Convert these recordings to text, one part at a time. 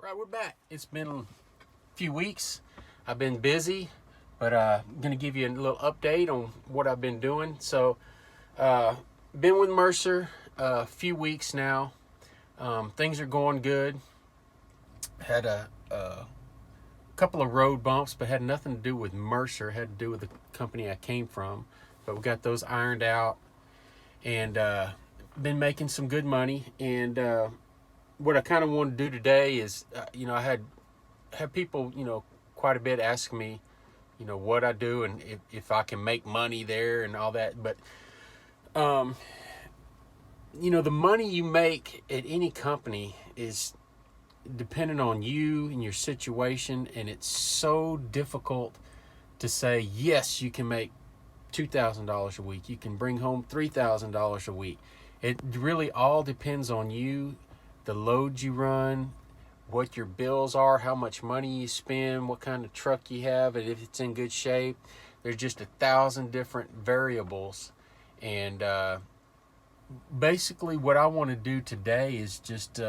Right, we're back. It's been a few weeks. I've been busy, but I'm going to give you a little update on what I've been doing. So, been with Mercer a few weeks now. Things are going good. Had a couple of road bumps, but had nothing to do with Mercer. Had to do with the company I came from. But we got those ironed out, and been making some good money. And what I kind of want to do today is, I had people, quite a bit ask me, what I do and if I can make money there and all that. But, the money you make at any company is dependent on you and your situation. And it's so difficult to say, yes, you can make $2,000 a week. You can bring home $3,000 a week. It really all depends on you, the loads you run, what your bills are, how much money you spend, what kind of truck you have, and if it's in good shape. There's just 1,000 different variables. And basically what I want to do today is just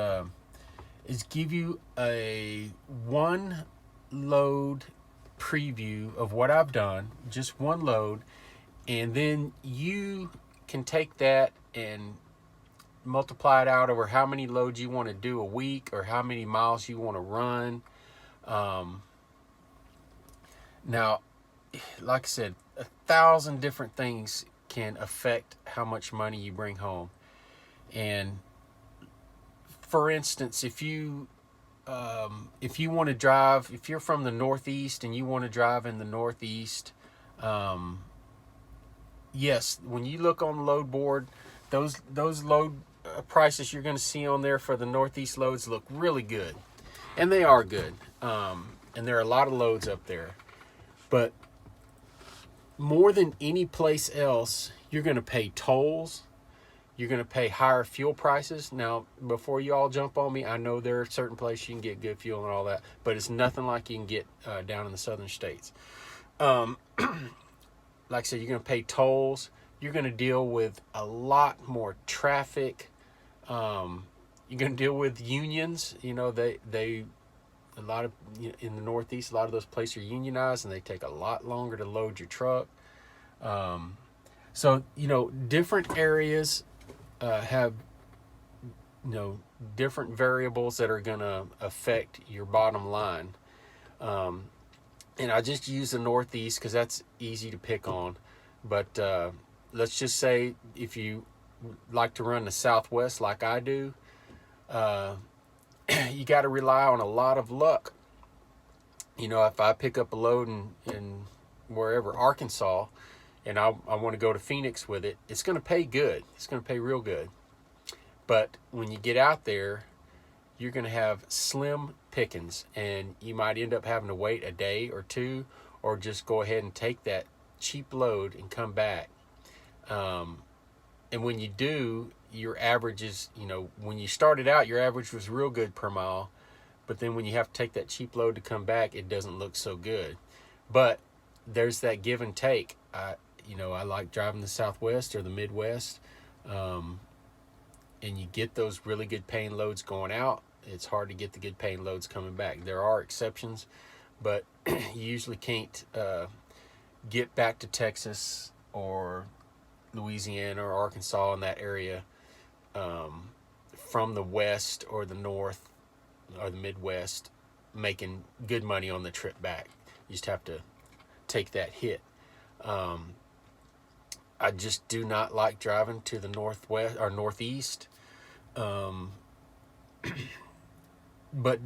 is give you a one load preview of what I've done, just one load, and then you can take that and multiply it out over how many loads you want to do a week or how many miles you want to run. Now, like I said, 1,000 different things can affect how much money you bring home. And for instance, if you want to drive, if you're from the Northeast and you want to drive in the Northeast, yes, when you look on the load board, those load prices you're going to see on there for the Northeast loads look really good, and they are good. And there are a lot of loads up there, but more than any place else, you're going to pay tolls. You're going to pay higher fuel prices. Now, before you all jump on me, I know there are certain places you can get good fuel and all that, but it's nothing like you can get down in the southern states. Like I said, you're going to pay tolls. You're going to deal with a lot more traffic. You're going to deal with unions. A lot of, in the Northeast, a lot of those places are unionized, and they take a lot longer to load your truck. So different areas have, different variables that are going to affect your bottom line. And I just use the Northeast because that's easy to pick on. But let's just say if you like to run the Southwest like I do, you got to rely on a lot of luck. If I pick up a load in wherever, Arkansas, and I want to go to Phoenix with it, it's going to pay good. It's going to pay real good. But when you get out there, you're going to have slim pickings, and you might end up having to wait a day or two, or just go ahead and take that cheap load and come back. And when you do, your average is, when you started out, your average was real good per mile. But then when you have to take that cheap load to come back, it doesn't look so good. But there's that give and take. I like driving the Southwest or the Midwest. And you get those really good paying loads going out. It's hard to get the good paying loads coming back. There are exceptions, but you usually can't get back to Texas or Louisiana or Arkansas in that area from the West or the North or the Midwest making good money on the trip back. You just have to take that hit. I just do not like driving to the Northwest or Northeast. But,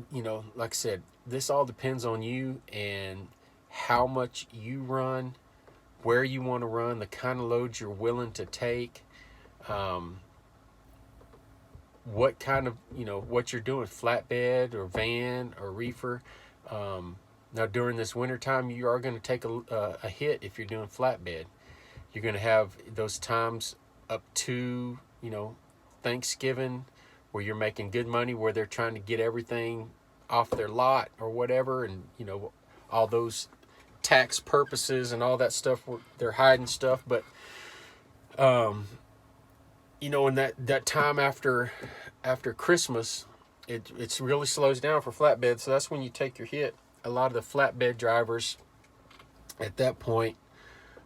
like I said, this all depends on you and how much you run, where you want to run, the kind of loads you're willing to take, what kind of, what you're doing, flatbed or van or reefer. Now, during this wintertime, you are going to take a hit if you're doing flatbed. You're going to have those times up to, Thanksgiving, where you're making good money, where they're trying to get everything off their lot or whatever, and, all those tax purposes and all that stuff, they're hiding stuff. But in that time after Christmas, It's really slows down for flatbed. So that's when you take your hit. A lot of the flatbed drivers at that point,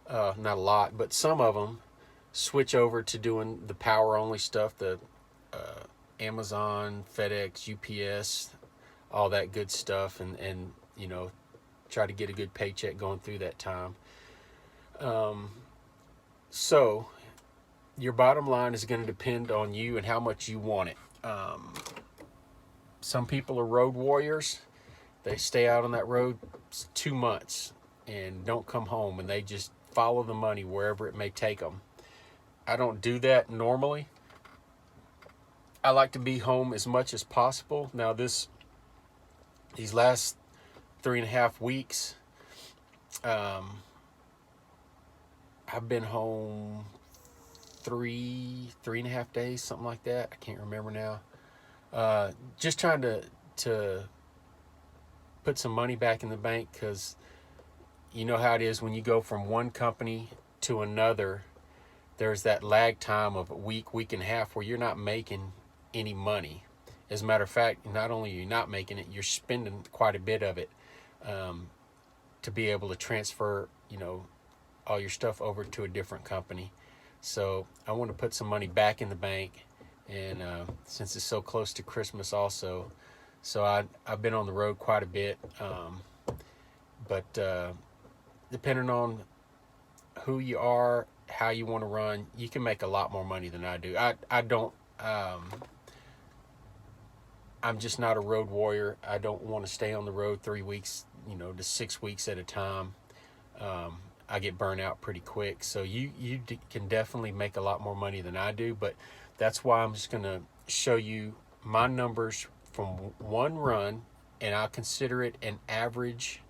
not a lot, but some of them switch over to doing the power only stuff, the Amazon, FedEx, UPS, all that good stuff, and you know, try to get a good paycheck going through that time. So your bottom line is going to depend on you and how much you want it. Some people are road warriors. They stay out on that road 2 months and don't come home, and they just follow the money wherever it may take them. I don't do that normally. I like to be home as much as possible. Now these last 3.5 weeks, I've been home 3.5 days, something like that. I can't remember now. Just trying to put some money back in the bank, because you know how it is when you go from one company to another. There's that lag time of a week and a half where you're not making any money. As a matter of fact, not only are you not making it, you're spending quite a bit of it to be able to transfer, you know, all your stuff over to a different company. So I want to put some money back in the bank, and since it's so close to Christmas also, so I've been on the road quite a bit, but depending on who you are, how you want to run, you can make a lot more money than I do. I don't, I'm just not a road warrior. I don't want to stay on the road 3 weeks, you know, to 6 weeks at a time. I get burnt out pretty quick. So you can definitely make a lot more money than I do, but that's why I'm just going to show you my numbers from one run, and I'll consider it an average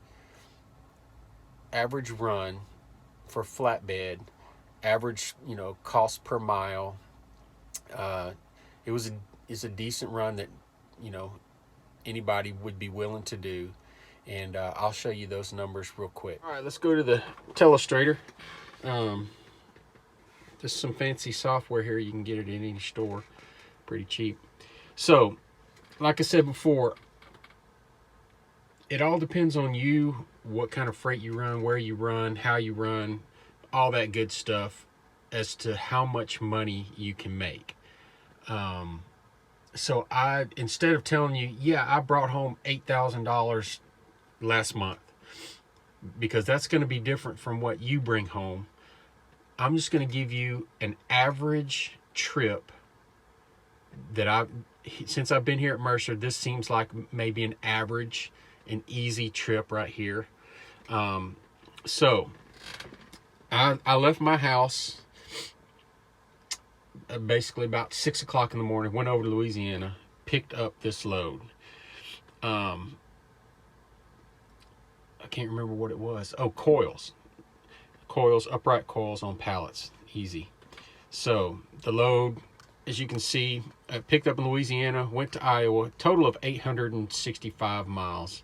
run for flatbed, average, you know, cost per mile. It's a decent run that, you know, anybody would be willing to do. And I'll show you those numbers real quick. All right, let's go to the Telestrator. Just some fancy software here. You can get it in any store, pretty cheap. So, like I said before, it all depends on you, what kind of freight you run, where you run, how you run, all that good stuff, as to how much money you can make. So instead of telling you, yeah, I brought home $8,000 last month, because that's going to be different from what you bring home, I'm just going to give you an average trip that since I've been here at Mercer, this seems like maybe an easy trip right here. So I left my house basically about 6 o'clock in the morning, went over to Louisiana, picked up this load. I can't remember what it was. Oh, coils, upright coils on pallets, easy. So the load, as you can see, I picked up in Louisiana, went to Iowa, total of 865 miles.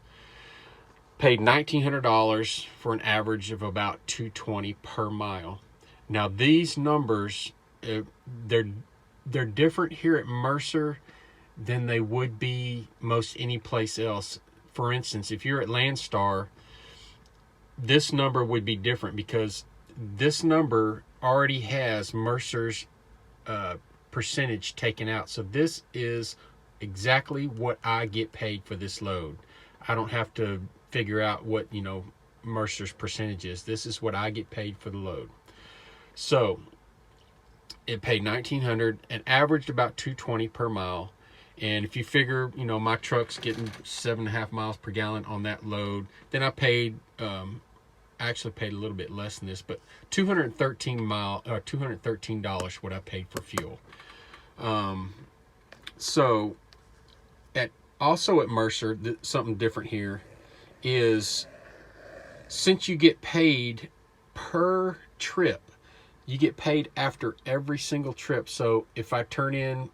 Paid $1,900 for an average of about $220 per mile. Now these numbers, they're different here at Mercer than they would be most any place else. For instance, if you're at Landstar, this number would be different, because this number already has Mercer's percentage taken out. So this is exactly what I get paid for this load. I don't have to figure out what, you know, Mercer's percentage is. This is what I get paid for the load. So it paid $1,900 and averaged about $220 per mile. And if you figure, you know, my truck's getting 7.5 miles per gallon on that load, then I paid, actually paid a little bit less than this, but $213 what I paid for fuel. So also at Mercer, something different here is, since you get paid per trip, you get paid after every single trip. So if I turn in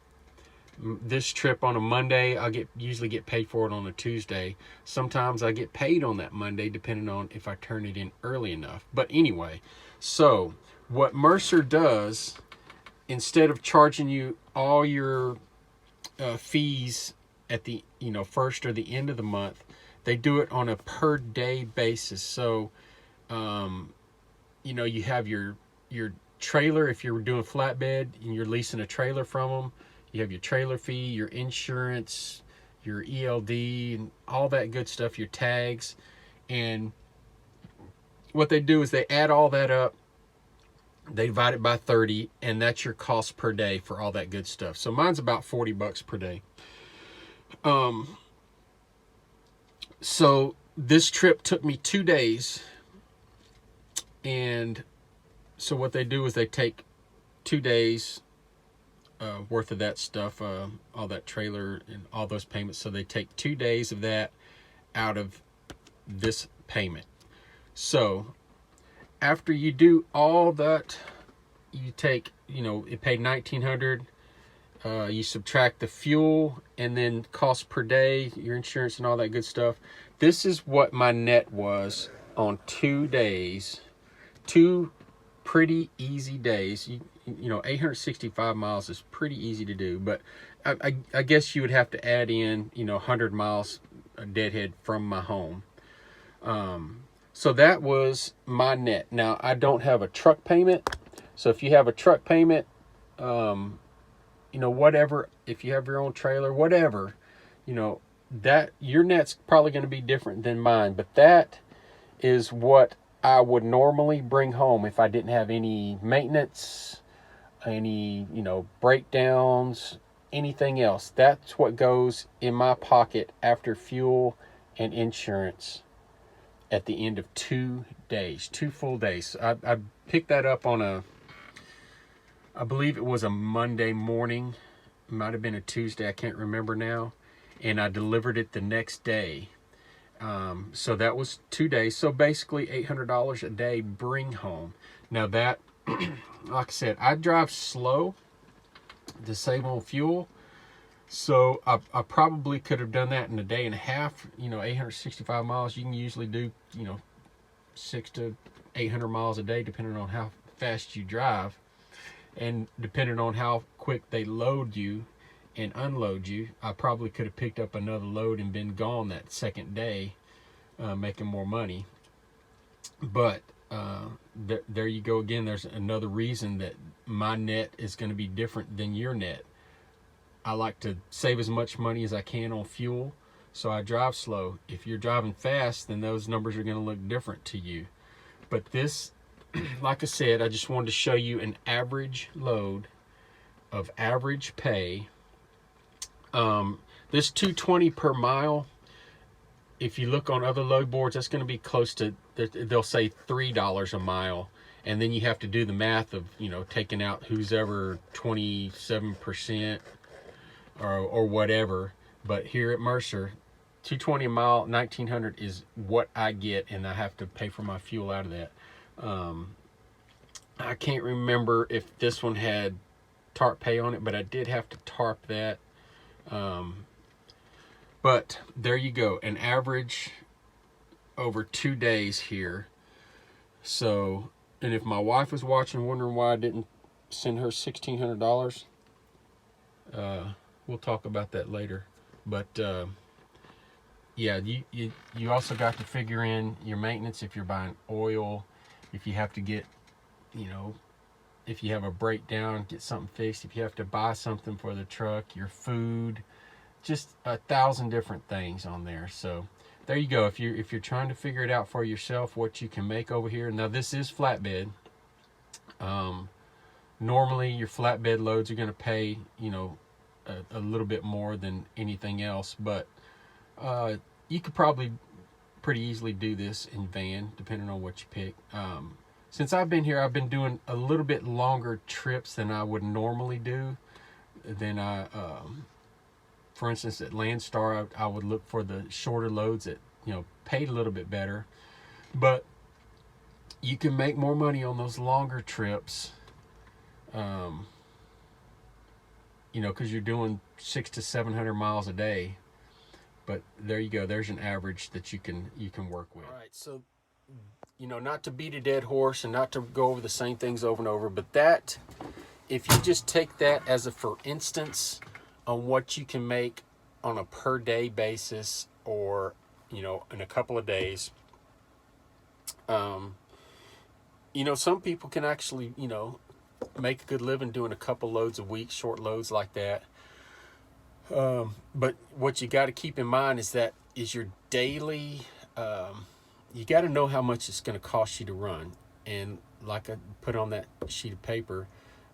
this trip on a Monday, usually get paid for it on a Tuesday. Sometimes I get paid on that Monday, depending on if I turn it in early enough. But anyway, so what Mercer does, instead of charging you all your fees at the first or the end of the month. They do it on a per day basis. So you have your trailer. If you're doing flatbed and you're leasing a trailer from them, you have your trailer fee, your insurance, your ELD, and all that good stuff, your tags. And what they do is they add all that up, they divide it by 30, and that's your cost per day for all that good stuff. So mine's about $40 per day. So this trip took me 2 days, and so what they do is they take 2 days worth of that stuff, all that trailer and all those payments. So they take 2 days of that out of this payment. So after you do all that, you take, it paid $1,900. You subtract the fuel and then cost per day, your insurance and all that good stuff. This is what my net was on 2 days, 2 pretty easy days. 865 miles is pretty easy to do, but I guess you would have to add in, 100 miles a deadhead from my home. So that was my net. Now, I don't have a truck payment. So if you have a truck payment, whatever, if you have your own trailer, whatever, that your net's probably going to be different than mine. But that is what I would normally bring home if I didn't have any maintenance, any, breakdowns, anything else. That's what goes in my pocket after fuel and insurance at the end of 2 days, 2 full days. I picked that up on I believe it was a Monday morning. It might have been a Tuesday. I can't remember now. And I delivered it the next day. So that was 2 days. So basically $800 a day bring home. Now that, like I said, I drive slow to save on fuel. So I probably could have done that in a day and a half. 865 miles. You can usually do, 600 to 800 miles a day, depending on how fast you drive. And depending on how quick they load you and unload you, I probably could have picked up another load and been gone that second day, making more money. But there you go again. There's another reason that my net is going to be different than your net. I like to save as much money as I can on fuel, so I drive slow. If you're driving fast, then those numbers are going to look different to you. But this, like I said, I just wanted to show you an average load of average pay. This $220 per mile, if you look on other load boards, that's going to be close to, they'll say $3 a mile. And then you have to do the math of, taking out who's ever 27% or whatever. But here at Mercer, $220 a mile, $1,900 is what I get, and I have to pay for my fuel out of that. I can't remember if this one had tarp pay on it, but I did have to tarp that. But there you go, an average over 2 days here. So, and if my wife was watching, wondering why I didn't send her $1,600, we'll talk about that later. But yeah, you also got to figure in your maintenance if you're buying oil, if you have to get, if you have a breakdown, get something fixed, if you have to buy something for the truck, your food, just 1,000 different things on there. So there you go. If you're trying to figure it out for yourself, what you can make over here. Now this is flatbed. Normally your flatbed loads are going to pay, a little bit more than anything else, but you could probably pretty easily do this in van, depending on what you pick. Since I've been here, I've been doing a little bit longer trips than I would normally do. For instance, at Landstar, I would look for the shorter loads that, paid a little bit better. But you can make more money on those longer trips, because you're doing 600 to 700 miles a day. But there you go. There's an average that you can work with. All right. So, not to beat a dead horse and not to go over the same things over and over, but that, if you just take that as a for instance on what you can make on a per day basis, or in a couple of days. Some people can actually make a good living doing a couple loads a week, short loads like that. But what you got to keep in mind is your daily. You got to know how much it's going to cost you to run, and like I put on that sheet of paper,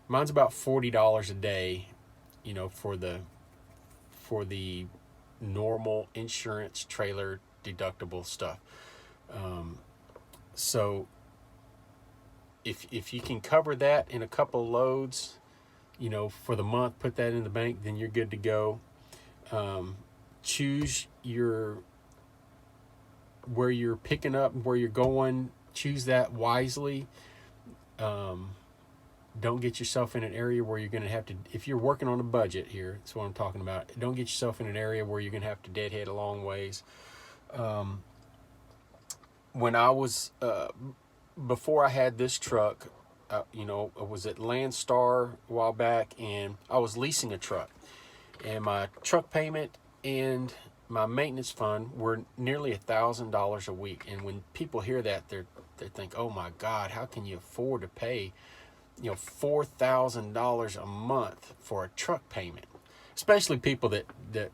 mine's about $40 a day. For the normal insurance trailer deductible stuff. So if you can cover that in a couple of loads, for the month, put that in the bank, then you're good to go. Choose where you're picking up, where you're going. Choose that wisely. Don't get yourself in an area where you're going to have to, if you're working on a budget here, that's what I'm talking about. Don't get yourself in an area where you're going to have to deadhead a long ways. When I was, before I had this truck, I was at Landstar a while back, and I was leasing a truck. And my truck payment and my maintenance fund were nearly $1,000 a week. And when people hear that, they think, oh my God, how can you afford to pay $4,000 a month for a truck payment? Especially people that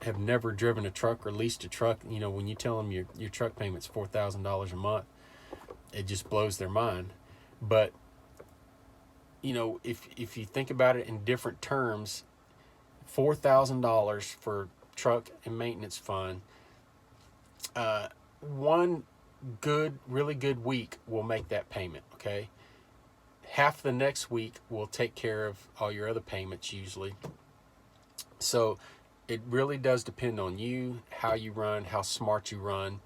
have never driven a truck or leased a truck. When you tell them your truck payment's $4,000 a month, it just blows their mind. But if you think about it in different terms, $4,000 for truck and maintenance fund, one really good week will make that payment. Okay, half the next week will take care of all your other payments usually. So it really does depend on you, how you run, how smart you run,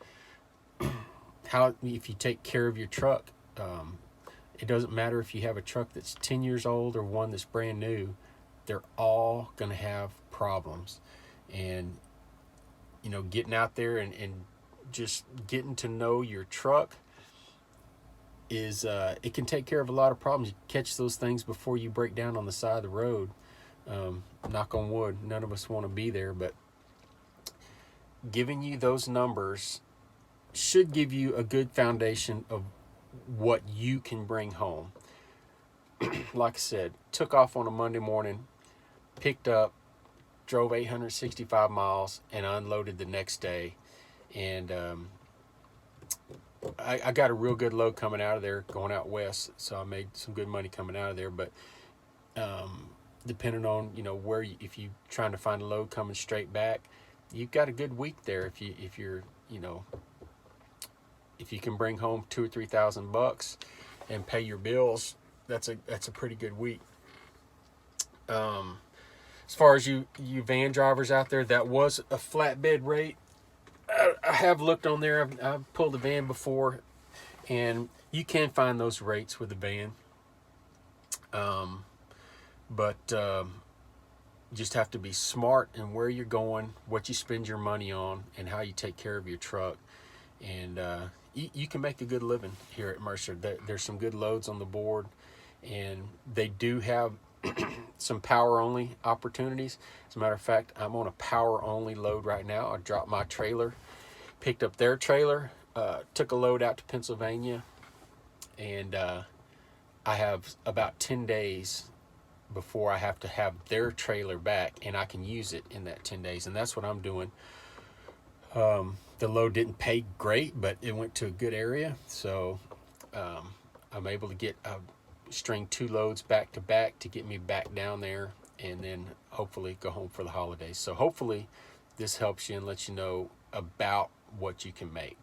if you take care of your truck. It doesn't matter if you have a truck that's 10 years old or one that's brand new. They're all going to have problems. And getting out there and just getting to know your truck is it can take care of a lot of problems. You catch those things before you break down on the side of the road. Knock on wood, none of us want to be there, but giving you those numbers should give you a good foundation of what you can bring home. Like I said, took off on a Monday morning, picked up, drove 865 miles, and unloaded the next day. And I got a real good load coming out of there, going out west, so I made some good money coming out of there. But depending on if you're trying to find a load coming straight back, you've got a good week there. If you can bring home $2,000 or $3,000 and pay your bills, that's a pretty good week. As far as you van drivers out there, that was a flatbed rate. I have looked on there. I've pulled a van before, and you can find those rates with a van. But just have to be smart in where you're going, what you spend your money on, and how you take care of your truck. And you can make a good living here at Mercer. There's some good loads on the board, and they do have some power-only opportunities. As a matter of fact, I'm on a power-only load right now. I dropped my trailer, picked up their trailer, took a load out to Pennsylvania, and I have about 10 days before I have to have their trailer back, and I can use it in that 10 days, and that's what I'm doing. The load didn't pay great, but it went to a good area, so I'm able to string 2 loads back to back to get me back down there, and then hopefully go home for the holidays. So hopefully this helps you and lets you know about what you can make.